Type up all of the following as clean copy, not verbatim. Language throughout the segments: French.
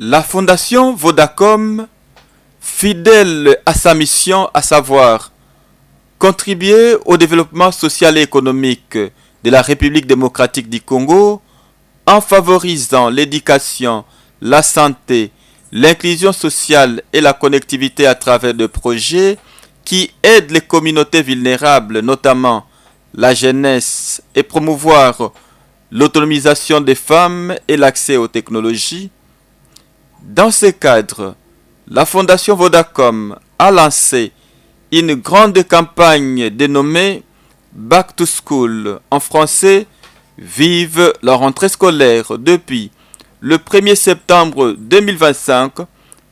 La Fondation Vodacom, fidèle à sa mission, à savoir contribuer au développement social et économique de la République démocratique du Congo en favorisant l'éducation, la santé, l'inclusion sociale et la connectivité à travers des projets qui aident les communautés vulnérables, notamment la jeunesse, et promouvoir l'autonomisation des femmes et l'accès aux technologies. Dans ce cadre, la Fondation Vodacom a lancé une grande campagne dénommée Back to School, en français, Vive la rentrée scolaire, depuis le 1er septembre 2025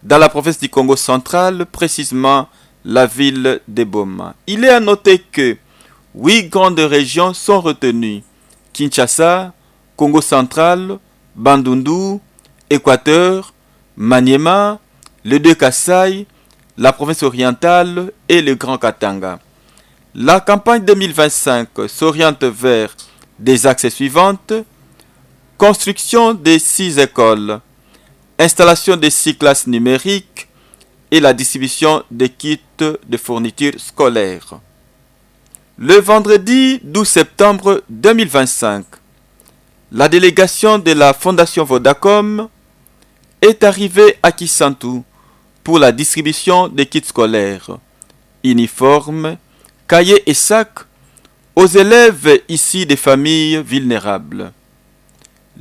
dans la province du Congo central, précisément la ville de Boma. Il est à noter que 8 grandes régions sont retenues: Kinshasa, Congo central, Bandundu, Équateur, Maniema, le deux Kasaï, la province orientale et le Grand Katanga. La campagne 2025 s'oriente vers des axes suivantes: construction des 6 écoles, installation des 6 classes numériques et la distribution des kits de fournitures scolaires. Le vendredi 12 septembre 2025, la délégation de la Fondation Vodacom est arrivée à Kisantu pour la distribution des kits scolaires, uniformes, cahiers et sacs aux élèves issus des familles vulnérables.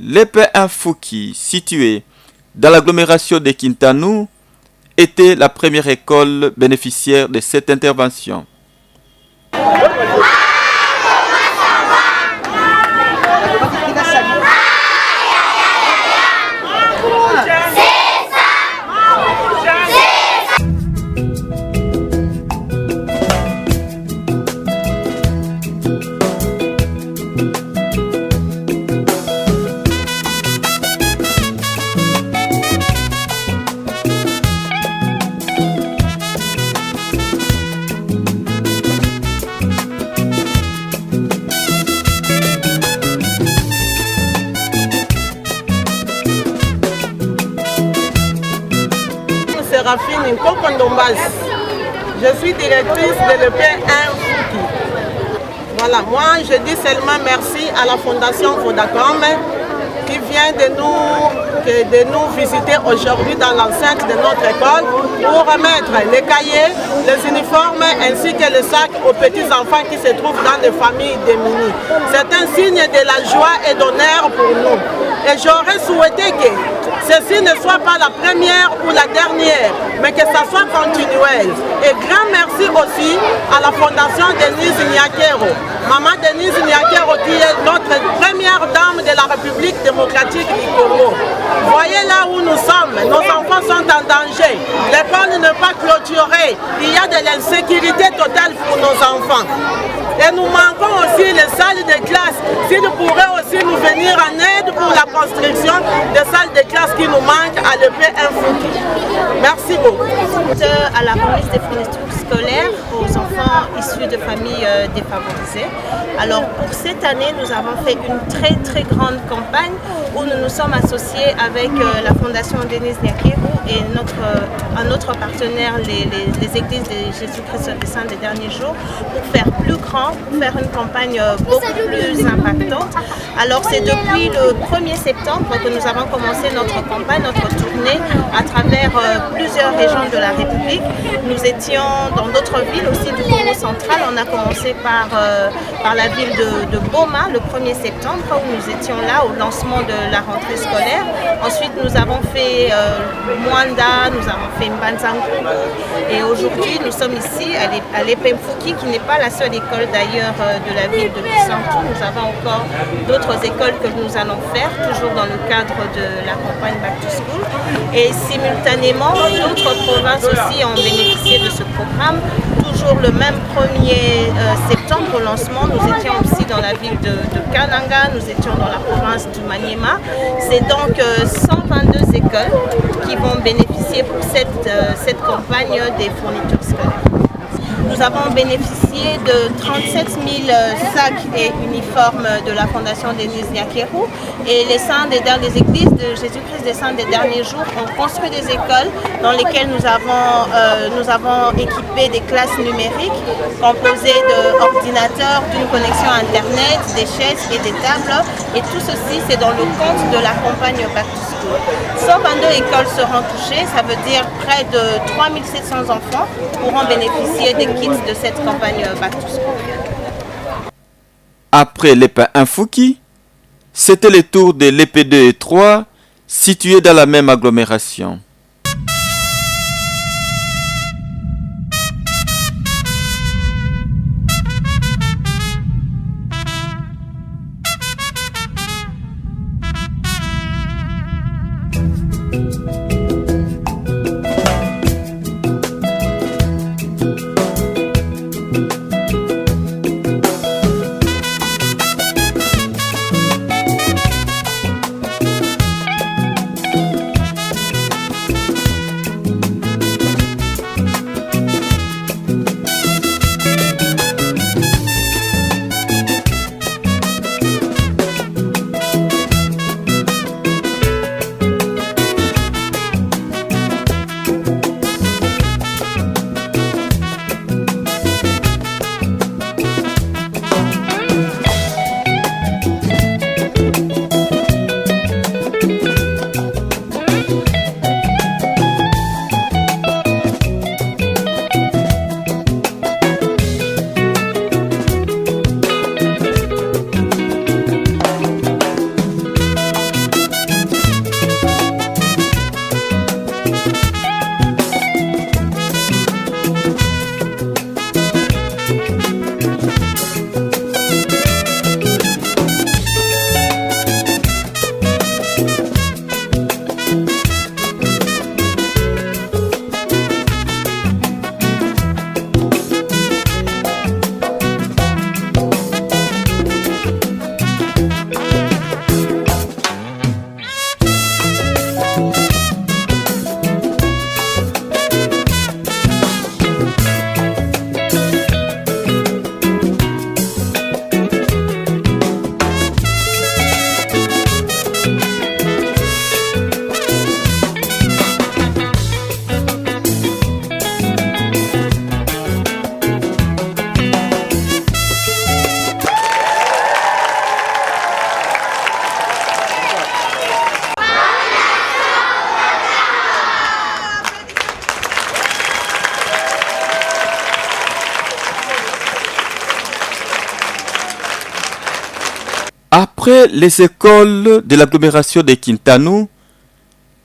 L'EP1 Fouki, situé dans l'agglomération de Kintanou, était la première école bénéficiaire de cette intervention. Séraphine Nkokondombas. Je suis directrice de l'EP1 Fouki. Voilà, moi je dis seulement merci à la Fondation Vodacom qui vient de nous visiter aujourd'hui dans l'enceinte de notre école pour remettre les cahiers, les uniformes ainsi que les sacs aux petits enfants qui se trouvent dans des familles démunies. C'est un signe de la joie et d'honneur pour nous. Et j'aurais souhaité que ceci ne soit pas la première ou la dernière, mais que ça soit continuel. Et grand merci aussi à la Fondation Denise Nyakero, Maman Denise Nyakero, qui est notre première dame de la République démocratique du Congo. Voyez là où nous sommes, nos enfants sont en danger, l'école n'est pas clôturée, il y a de l'insécurité totale pour nos enfants. Et nous manquons aussi les salles de classe. S'ils pourraient aussi nous venir en aide pour la construction des salles de classe qui nous manquent à l'EP1 Fouki. Merci beaucoup. À la remise des fournitures scolaires aux enfants issus de familles défavorisées. Alors pour cette année, nous avons fait une très grande campagne où nous nous sommes associés avec la Fondation Denise Nyakero et un autre partenaire, les églises de Jésus-Christ des Saints des derniers jours, pour faire plus grand, pour faire une campagne beaucoup plus impactante. Alors c'est depuis le 1er septembre que nous avons commencé notre campagne, notre tournée à travers plusieurs régions de la République. Nous étions dans d'autres villes aussi du Congo central. On a commencé par la ville de Boma le 1er septembre où nous étions là au lancement de la rentrée scolaire. Ensuite nous avons fait Mwanda, nous avons fait Mbanzangu et aujourd'hui nous sommes ici à l'EP1 Fouki qui n'est pas la seule école d'ailleurs de la ville de Kisantu. Nous avons encore d'autres écoles que nous allons faire, toujours dans le cadre de la campagne Back to School. Et simultanément, d'autres provinces aussi ont bénéficié de ce programme. Toujours le même 1er septembre au lancement, nous étions aussi dans la ville de Kananga, nous étions dans la province du Maniema. C'est donc 122 écoles qui vont bénéficier pour cette campagne des fournitures scolaires. Nous avons bénéficié de 37 000 sacs et uniformes de la Fondation Denise Nyakeru. Et les saints des églises de Jésus-Christ des Saints des derniers jours ont construit des écoles dans lesquelles nous avons équipé des classes numériques composées d'ordinateurs, d'une connexion Internet, des chaises et des tables. Et tout ceci, c'est dans le compte de la campagne Back to School. 122 écoles seront touchées, ça veut dire près de 3700 enfants pourront bénéficier des kits de cette campagne Back to School. Après l'EPA 1 Fouki, c'était le tour de l'EP 2 et 3 situés dans la même agglomération. Après les écoles de l'agglomération de Kintanou,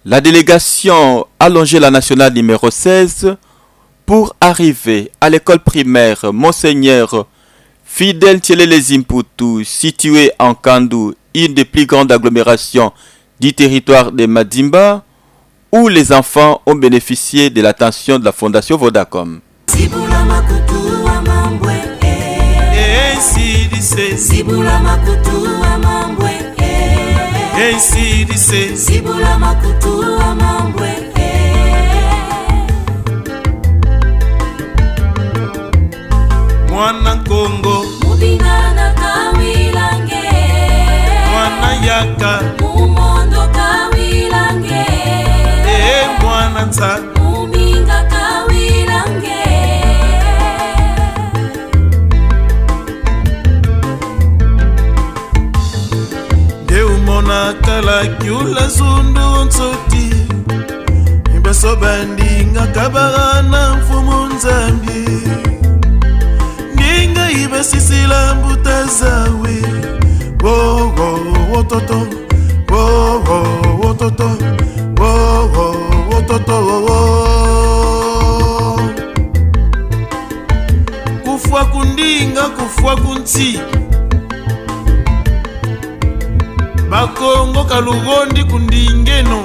la délégation a longé la nationale numéro 16 pour arriver à l'école primaire Monseigneur Fidèle Tchelele Zimputu, située en Kandou, une des plus grandes agglomérations du territoire de Madimba, où les enfants ont bénéficié de l'attention de la Fondation Vodacom. Sibula makutu amambwe Sibula makutu amambwe Mwana Kongo Mubingana kawilange Mwana Yaka Mumondo kawilange Mwana Nsa Muminga kawilange Mona kala kyula zundu nsoti Imbaso bandi nga kabarana mfumu nzambi Nginga ibe sisila mbuta zawe Wo wo wototo Wo wo wototo Wo wo wototo Kufwa kundinga kufwa kunti Bakongo kalugondi kundingeno